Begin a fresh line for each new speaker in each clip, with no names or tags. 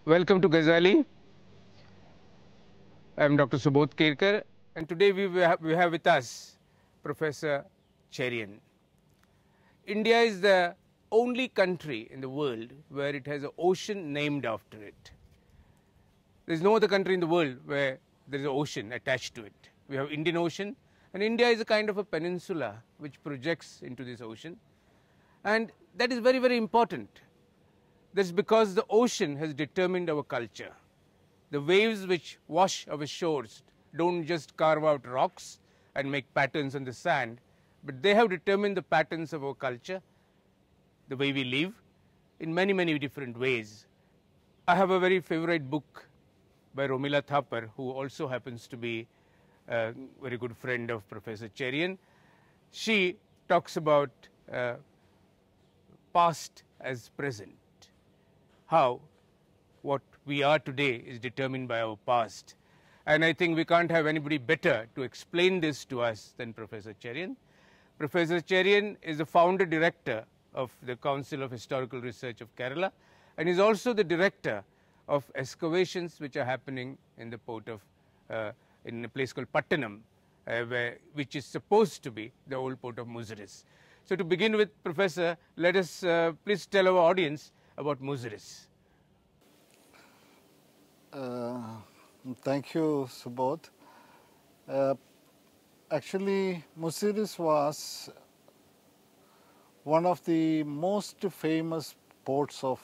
Welcome to Gazali. I am Dr. Subodh Kerkar, and today we have with us Professor Cherian. India is the only country in the world where it has an ocean named after it. There is no other country in the world where there is an ocean attached to it. We have Indian Ocean, and India is a kind of a peninsula which projects into this ocean, and that is very, very important. That's because the ocean has determined our culture. The waves which wash our shores don't just carve out rocks and make patterns on the sand, but they have determined the patterns of our culture, the way we live, in many, many different ways. I have a very favorite book by Romila Thapar, who also happens to be a very good friend of Professor Cherian. She talks about past as present, how what we are today is determined by our past. And I think we can't have anybody better to explain this to us than Professor Cherian. Professor Cherian is the founder director of the Council of Historical Research of Kerala, and is also the director of excavations which are happening in the port of, in a place called Pattanam, which is supposed to be the old port of Muziris. So to begin with, Professor, let us please tell our audience about Muziris.
Thank you, Subodh. Actually, Muziris was one of the most famous ports of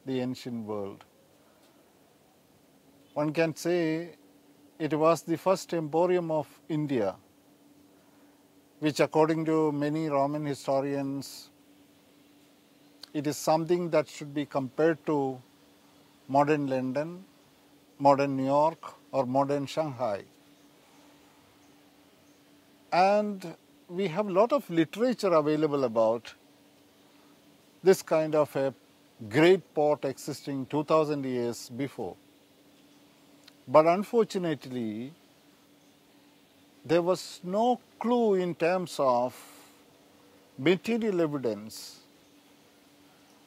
the ancient world. One can say it was the first emporium of India, which according to many Roman historians, it is something that should be compared to modern London, modern New York, or modern Shanghai. And we have a lot of literature available about this kind of a great port existing 2000 years before. But unfortunately, there was no clue in terms of material evidence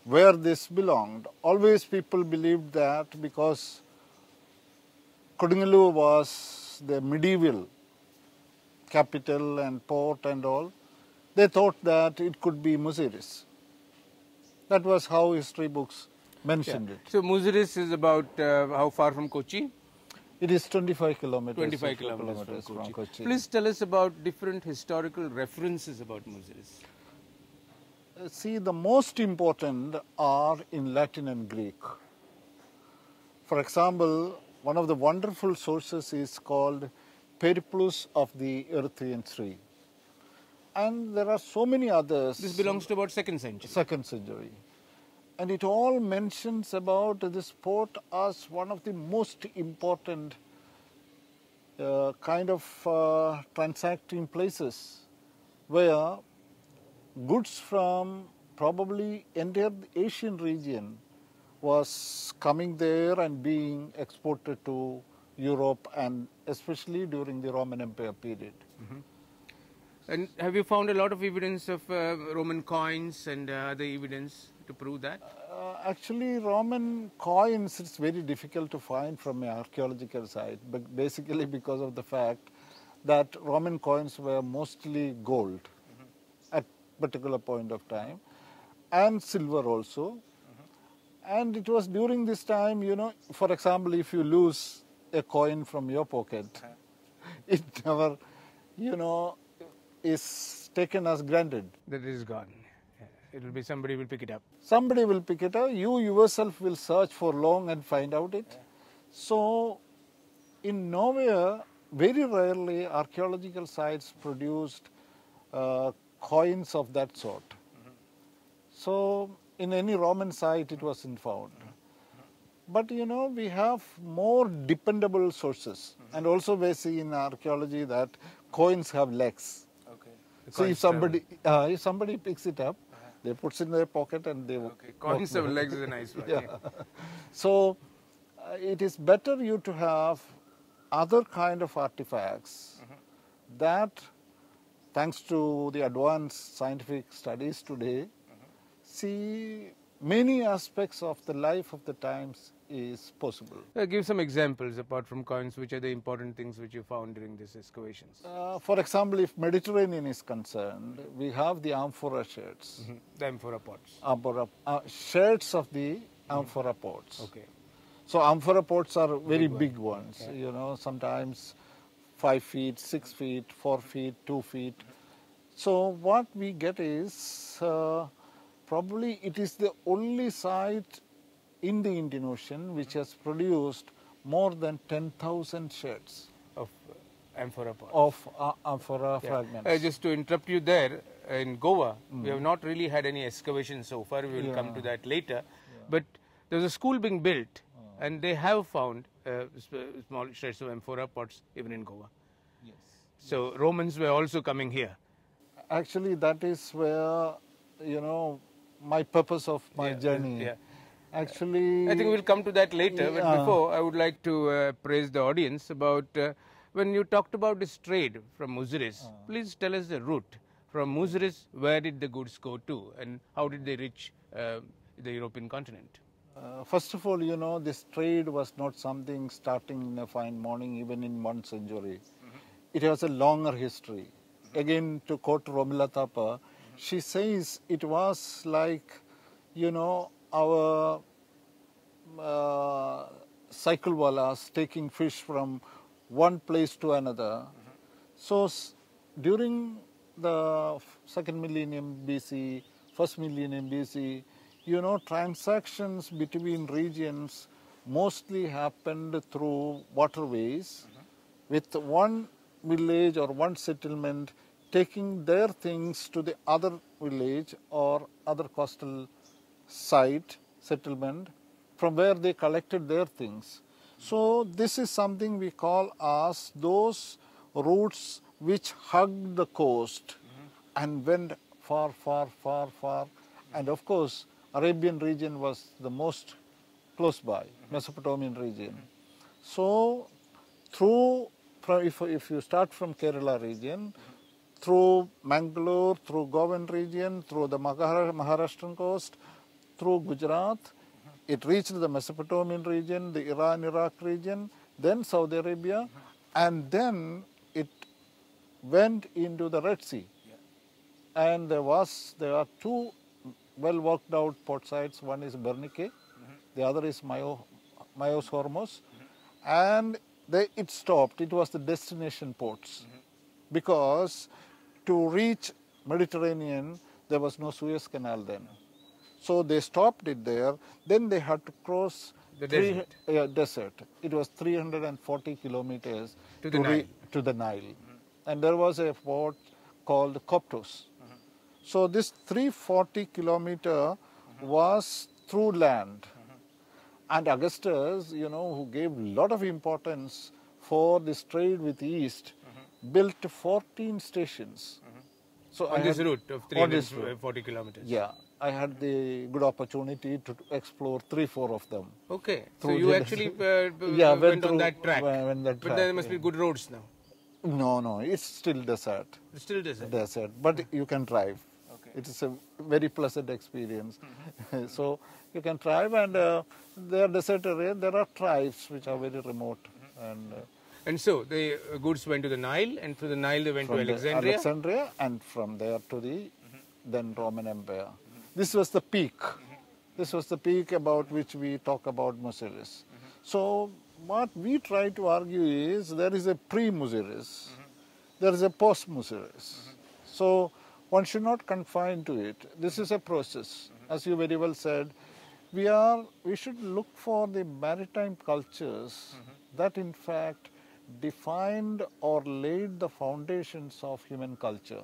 where this belonged. Always people believed that because Kodungalur was the medieval capital and port and all, they thought that it could be Muziris. That was how history books mentioned it.
So Muziris is about how far from Kochi?
It is 25 kilometers.
25 kilometers from Kochi. Please tell us about different historical references about Muziris.
See, the most important are in Latin and Greek. For example, one of the wonderful sources is called Periplus of the Erythraean Sea. And there are so many others.
This belongs to about 2nd century.
2nd century. And it all mentions about this port as one of the most important kind of transacting places where goods from probably entire Asian region was coming there and being exported to Europe, and especially during the Roman Empire period.
Mm-hmm. And have you found a lot of evidence of Roman coins and other evidence to prove that?
Actually, Roman coins, it's very difficult to find from an archaeological site, but basically because of the fact that Roman coins were mostly gold at particular point of time, and silver also. And it was during this time, you know, for example, if you lose a coin from your pocket, it never, you know, is taken as granted.
That is gone. It will be somebody will pick it up.
Somebody will pick it up. You yourself will search for long and find out it. So, in nowhere, very rarely archaeological sites produced coins of that sort. So, in any Roman site, it wasn't found. But, you know, we have more dependable sources. And also we see in archaeology that coins have legs.
Okay.
So if somebody picks it up, they put it in their pocket and they...
Okay, coins have legs is a nice one. Yeah.
So it is better you to have other kind of artifacts that, thanks to the advanced scientific studies today, see many aspects of the life of the times is possible.
Give some examples apart from coins, which are the important things which you found during these excavations.
For example, if Mediterranean is concerned, we have the amphora shards.
The amphora pots.
Shards of the amphora pots.
Okay.
So amphora pots are very big ones, you know, sometimes 5 feet, 6 feet, 4 feet, 2 feet. So what we get is probably it is the only site in the Indian Ocean which has produced more than 10,000 shards
Of amphora pots.
of amphora fragments.
Just to interrupt you there, in Goa, we have not really had any excavation so far. We will come to that later. But there's a school being built, and they have found small shards of amphora pots even in Goa.
Yes.
So Romans were also coming here.
Actually, that is where, you know, my purpose of my journey.
Yeah.
Actually,
I think we'll come to that later, but
Yeah.
before I would like to praise the audience about when you talked about this trade from Muziris. Please tell us the route from Muziris. Where did the goods go to, and how did they reach the European continent?
first of all, you know, this trade was not something starting in a fine morning, even in 1 century. It has a longer history. Again, to quote Romila Thapa, she says it was like, you know, our cycle wallas taking fish from one place to another. So during the second millennium BC, first millennium BC, you know, transactions between regions mostly happened through waterways, with one village or one settlement taking their things to the other village or other coastal site, settlement, from where they collected their things. So this is something we call as those routes which hugged the coast and went far, far, far, far. And of course, Arabian region was the most close by, Mesopotamian region. So through, if you start from Kerala region, through Mangalore, through Goan region, through the Maharashtrian coast, through Gujarat, it reached the Mesopotamian region, the Iran-Iraq region, then Saudi Arabia, and then it went into the Red Sea. And there are two well worked out port sites. One is Bernike, the other is Myos Hormuz, and it stopped. It was the destination ports, because to reach Mediterranean there was no Suez Canal then. So they stopped it there. Then they had to cross
The desert.
desert. It was 340 kilometers
To the Nile.
to the Nile. And there was a port called Coptos. So this 340 kilometer was through land. And Augustus, you know, who gave a lot of importance for this trade with the East, built 14 stations. So
On this route of 340 kilometers.
Yeah, I had the good opportunity to explore 3-4 of them.
Okay, so
Through
you
the-
actually
went
on
through-
that track.
went that
But
track,
there must be good roads now.
No, it's still desert.
It's still desert.
Desert, but you can drive.
Okay.
It is a very pleasant experience. So you can drive, and there are desert area. There are tribes which are very remote,
And so the goods went to the Nile, and through the Nile they went to
from
Alexandria.
and from there to the then Roman Empire. This was the peak. This was the peak about which we talk about Muziris. So what we try to argue is there is a pre-Muziris, there is a post-Muziris. So one should not confine to it. This is a process. As you very well said, we should look for the maritime cultures that in fact defined or laid the foundations of human culture.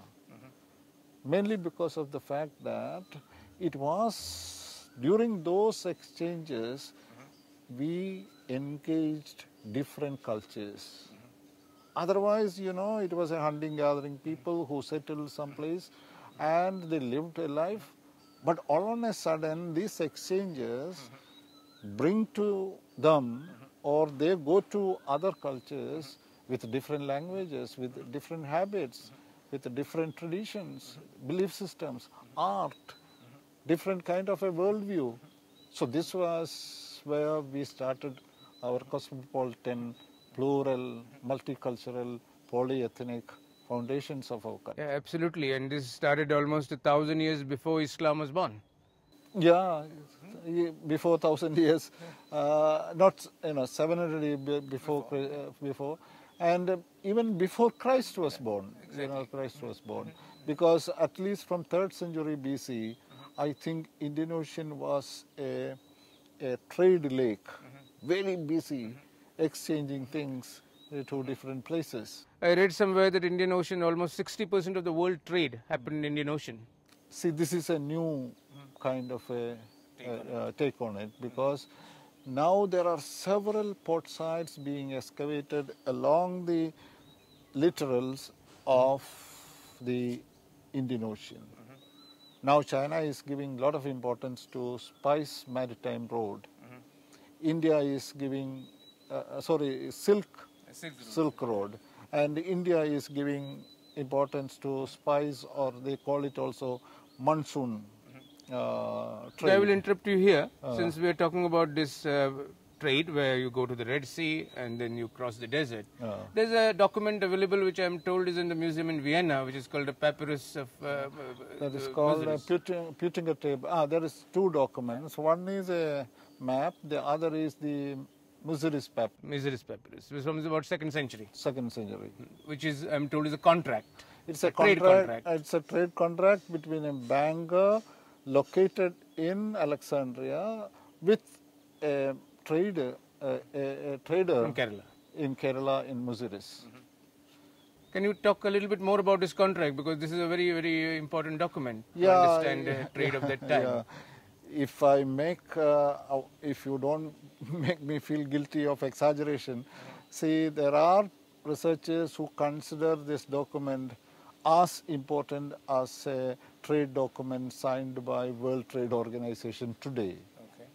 Mainly because of the fact that it was during those exchanges we engaged different cultures. Otherwise, you know, it was a hunting gathering people who settled someplace and they lived a life. But all on a sudden, these exchanges bring to them, or they go to other cultures with different languages, with different habits, with different traditions, belief systems, art, different kind of a worldview. So this was where we started our cosmopolitan, plural, multicultural, polyethnic foundations of our country.
Yeah, absolutely. And this started almost 1,000 years before Islam was born.
Yeah, before 1,000 years, not 700 years before, and even before Christ was born.
Exactly.
Christ was born, because at least from 3rd century BC, I think Indian Ocean was a trade lake, very busy, exchanging things to different places.
I read somewhere that Indian Ocean, almost 60% of the world trade happened in Indian Ocean.
See, this is a new kind of a take on it, because now there are several port sites being excavated along the littorals of the Indian Ocean. Now China is giving a lot of importance to Spice Maritime Road. India is giving, Silk Road, and India is giving importance to spice, or they call it also monsoon trade.
I will interrupt you here, since we are talking about this trade where you go to the Red Sea and then you cross the desert. There's a document available which I am told is in the museum in Vienna, which is called the Papyrus of
that is called Putinger table. There is 2 documents. One is a map, the other is the Muziris Papyrus.
Muziris Papyrus, which was about 2nd century.
2nd century.
Which is, I'm told, is a contract.
It's a
trade contract.
It's a trade contract between a banker located in Alexandria with a trader, a trader
From Kerala.
in Kerala in Muziris.
Can you talk a little bit more about this contract, because this is a very, very important document to
Yeah,
understand the trade of that time.
Yeah. If I make, if you don't make me feel guilty of exaggeration, see, there are researchers who consider this document as important as a trade document signed by World Trade Organization today.
Okay.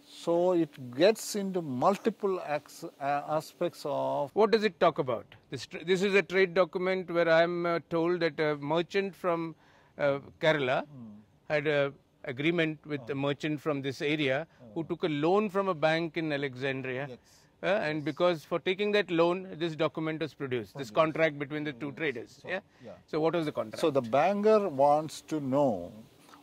So it gets into multiple aspects of...
What does it talk about? This is a trade document where I'm told that a merchant from Kerala had an agreement with a merchant from this area who took a loan from a bank in Alexandria.
Yes.
And because for taking that loan, this document was produced, this contract between the 2 traders. Yeah? So what was the contract?
So the banker wants to know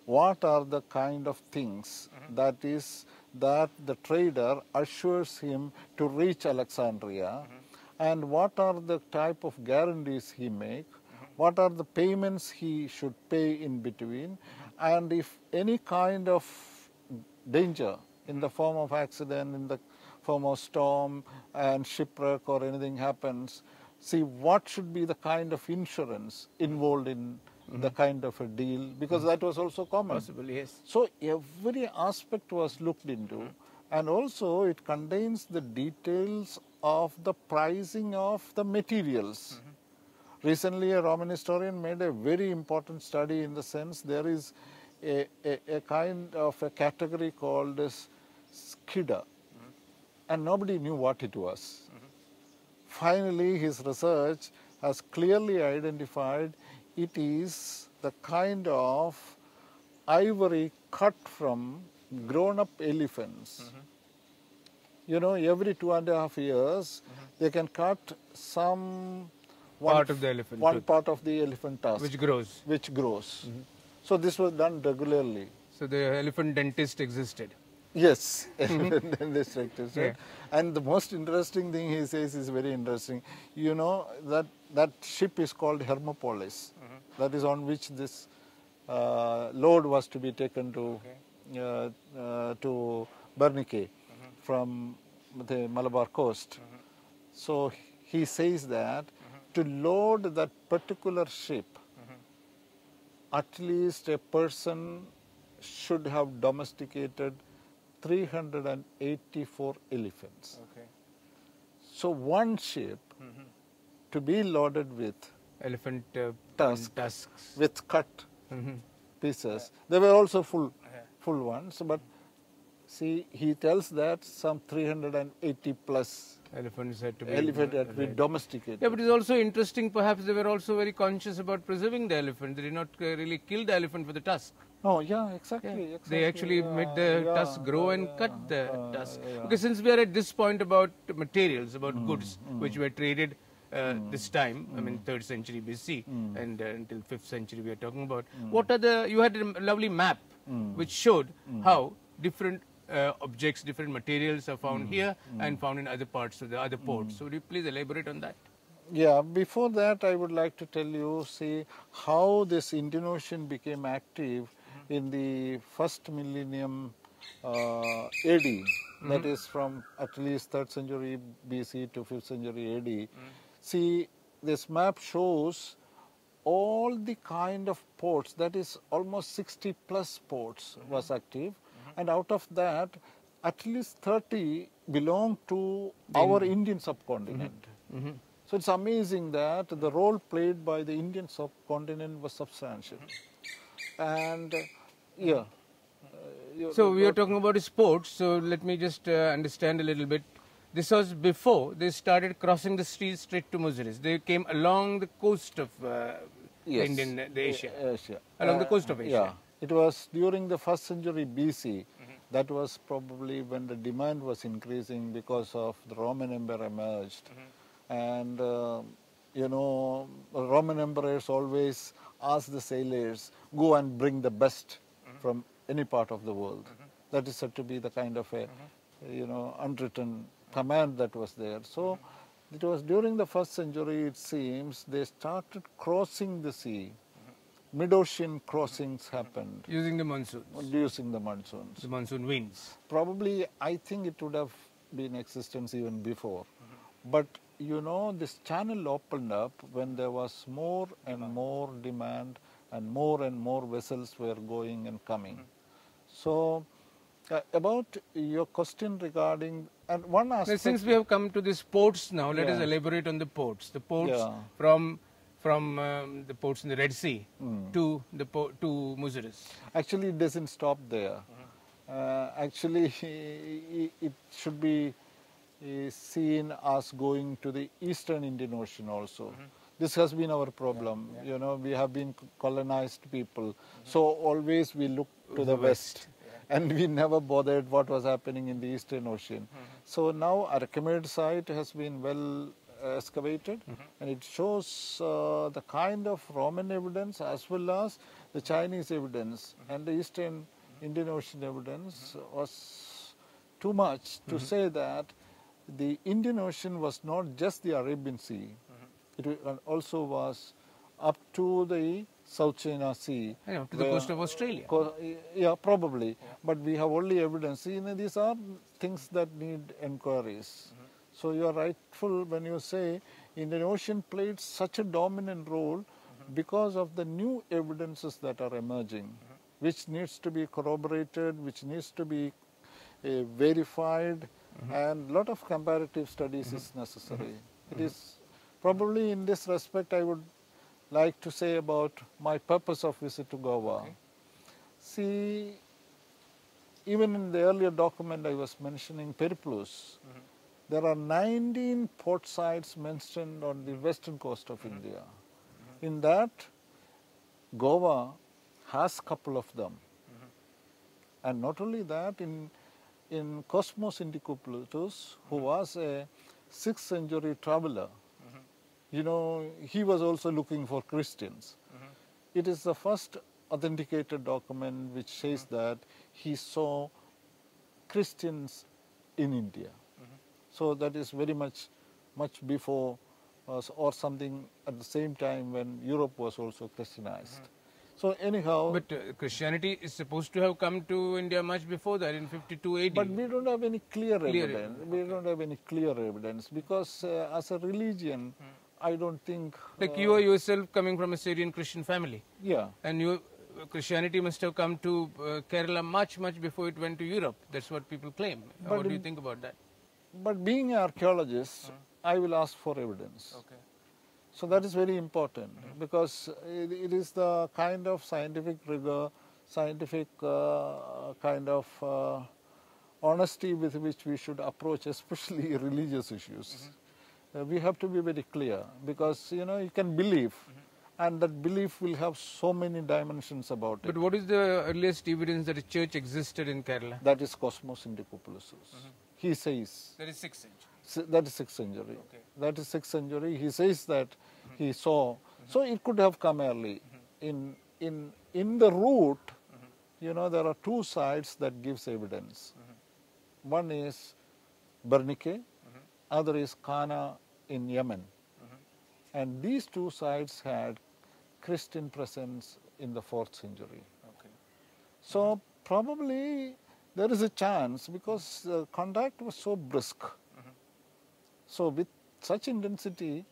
what are the kind of things that the trader assures him to reach Alexandria, and what are the type of guarantees he make, what are the payments he should pay in between, and if any kind of danger in the form of accident, in the form of storm and shipwreck or anything happens, see what should be the kind of insurance involved in the kind of a deal, because that was also common.
Possible, yes.
So every aspect was looked into, and also it contains the details of the pricing of the materials. Recently a Roman historian made a very important study, in the sense there is a kind of a category called as skida, and nobody knew what it was. Finally, his research has clearly identified it is the kind of ivory cut from grown-up elephants. You know, every 2.5 years, they can cut some
Part of the elephant tooth.
part of the elephant tusk,
Which grows.
which grows. So this was done regularly.
So the elephant dentist existed.
Yes, this existed.
Yeah.
And the most interesting thing he says is very interesting. You know that ship is called Hermopolis. That is on which this load was to be taken to Bernike from the Malabar coast. So he says that to load that particular ship, at least a person should have domesticated 384 elephants.
Okay.
So one ship to be loaded with
Elephant
tusks, with cut pieces. They were also full ones, but see, he tells that some 380 plus
elephants had to be
domesticated.
Yeah, but it's also interesting, perhaps they were also very conscious about preserving the elephant. They did not really kill the elephant for the tusk.
Oh, yeah, exactly.
They actually made the tusk grow and cut the tusk.
yeah.
Okay, since we are at this point about materials, about goods, which were traded this time, I mean 3rd century BC and until 5th century we are talking about. What are the, you had a lovely map which showed how different objects, different materials are found here and found in other parts of the other ports. So would you please elaborate on that?
Yeah, before that I would like to tell you, see how this Indian Ocean became active in the first millennium AD, that is from at least 3rd century BC to 5th century AD. See, this map shows all the kind of ports, that is almost 60 plus ports was active, and out of that at least 30 belong to our Indian subcontinent. So it's amazing that the role played by the Indian subcontinent was substantial. And yeah.
So we are talking about sports, so let me just understand a little bit. This was before they started crossing the streets straight to Muziris. They came along the coast of the Asia. Along the coast of Asia.
Yeah, it was during the 1st century BC. That was probably when the demand was increasing because of the Roman Empire emerged. And you know, Roman emperors always asked the sailors, go and bring the best from any part of the world. That is said to be the kind of a, you know, unwritten command that was there. So it was during the 1st century, it seems, they started crossing the sea. Mid-ocean crossings happened.
Using the monsoons.
Using the monsoons.
The monsoon winds.
Probably, I think it would have been in existence even before. But you know, this channel opened up when there was more and more demand and more vessels were going and coming. So, about your question regarding, and one aspect...
Since we have come to these ports now, let us elaborate on the ports. The ports from the ports in the Red Sea to to Muziris.
Actually, it doesn't stop there. Actually, it should be is seen as going to the Eastern Indian Ocean also. This has been our problem. You know, we have been colonized people. So always we look to the west. And we never bothered what was happening in the Eastern Ocean. So now Archimede site has been well excavated, and it shows the kind of Roman evidence as well as the Chinese evidence, and the Eastern Indian Ocean evidence was too much to say that the Indian Ocean was not just the Arabian Sea, it also was up to the South China Sea.
To the coast of Australia.
Yeah, probably. But we have only evidence. You know, these are things that need inquiries. So you are rightful when you say Indian Ocean played such a dominant role because of the new evidences that are emerging, which needs to be corroborated, which needs to be verified, and a lot of comparative studies is necessary. It is probably in this respect I would like to say about my purpose of visit to Goa. See, even in the earlier document I was mentioning Periplus, there are 19 port sites mentioned on the western coast of India. In that, Goa has a couple of them. And not only that, in Cosmos Indicopletus, who was a 6th century traveler, you know, he was also looking for Christians. It is the first authenticated document which says that he saw Christians in India. So that is very much before or something at the same time when Europe was also Christianized. So anyhow...
But Christianity is supposed to have come to India much before that, in 52 AD.
But we don't have any clear evidence. We don't have any clear evidence because as a religion, I don't think...
Like you are yourself coming from a Syrian Christian family.
Yeah.
And Christianity must have come to Kerala much before it went to Europe. That's what people claim. What do you think about that?
But being an archaeologist, I will ask for evidence.
Okay.
So that is very important because it is the kind of scientific rigor, scientific kind of honesty with which we should approach, especially religious issues. We have to be very clear because, you know, you can believe and that belief will have so many dimensions about it.
But what is the earliest evidence that a church existed in Kerala?
That is Cosmos Indicopoulos. He says.
That is 6th century.
That is 6th century.
Okay.
That is 6th century. He says that he saw. So it could have come early. In the route, you know, there are two sides that gives evidence. One is Bernike, other is Kana in Yemen. And these two sides had Christian presence in the 4th century.
Okay.
So probably there is a chance because the contact was so brisk. So with such intensity,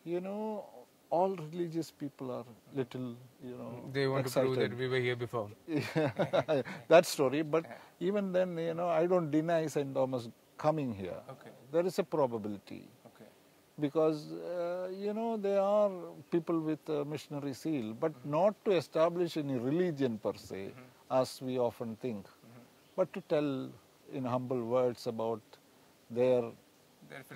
you know, all religious people are little, you know,
They want
excited.
to prove that we were here before.
That story, but even then, you know, I don't deny St. Thomas coming here.
Okay.
There is a probability.
Okay.
Because, you know, they are people with a missionary seal, but not to establish any religion per se, as we often think, but to tell in humble words about their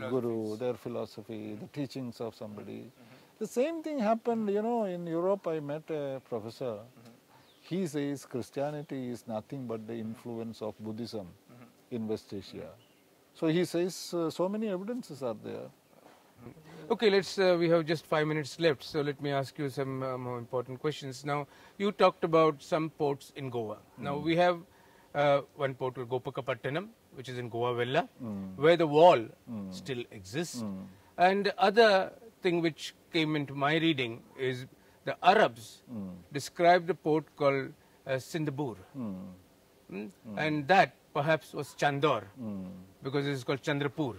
guru, their philosophy, the teachings of somebody. The same thing happened, you know, in Europe. I met a professor. He says Christianity is nothing but the influence of Buddhism in West Asia. So he says so many evidences are there.
Okay, we have just 5 minutes left, so let me ask you some more important questions. Now, you talked about some ports in Goa. Now, we have one port called Gopakapattanam, which is in Goa Vella, where the wall still exists. And other thing which came into my reading is the Arabs described a port called Sindhapur. And that perhaps was Chandor, because it is called Chandrapur.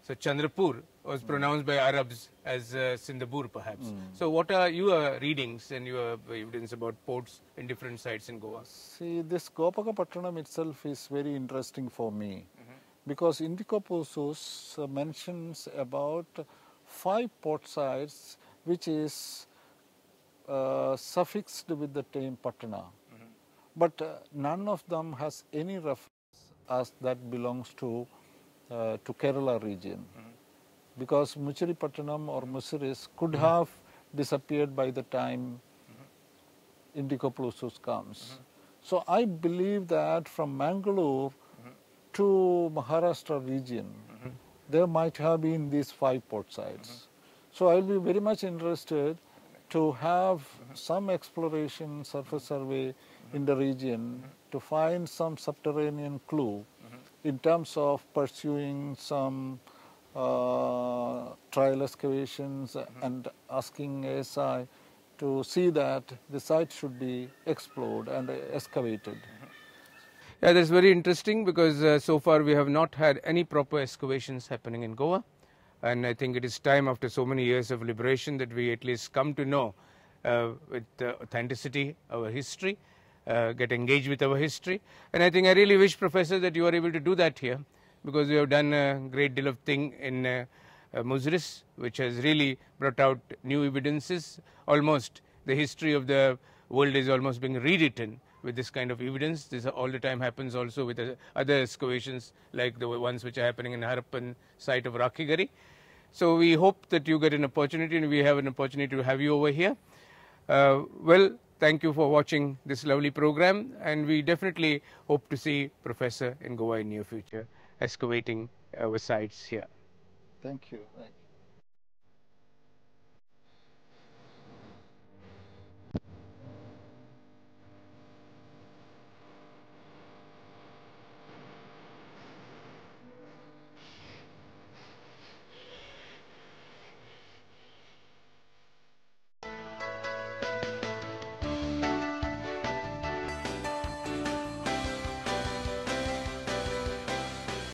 So Chandrapur was pronounced by Arabs as Sindhapur perhaps. So what are your readings and your evidence about ports in different sites in Goa?
See, this Gopakapattanam itself is very interesting for me, because Indicopoulos mentions about 5 port sites which is suffixed with the term Patana. But none of them has any reference as that belongs to Kerala region. Because Muchiripattanam or Musiris could have disappeared by the time Indicopoulos comes. So I believe that from Mangalore to Maharashtra region, there might have been these 5 port sites. So I will be very much interested to have some exploration, surface survey in the region to find some subterranean clue in terms of pursuing some trial excavations and asking ASI to see that the site should be explored and excavated.
Yeah, that's very interesting because so far we have not had any proper excavations happening in Goa. And I think it is time after so many years of liberation that we at least come to know with authenticity our history, get engaged with our history. And I think I really wish, Professor, that you are able to do that here, because you have done a great deal of thing in Muziris, which has really brought out new evidences. Almost the history of the world is almost being rewritten with this kind of evidence. This all the time happens also with other excavations like the ones which are happening in Harappan site of Rakhigari. So we hope that you get an opportunity, and we have an opportunity to have you over here. Well, thank you for watching this lovely program, and we definitely hope to see Professor in Goa in near future excavating our sites here.
Thank you.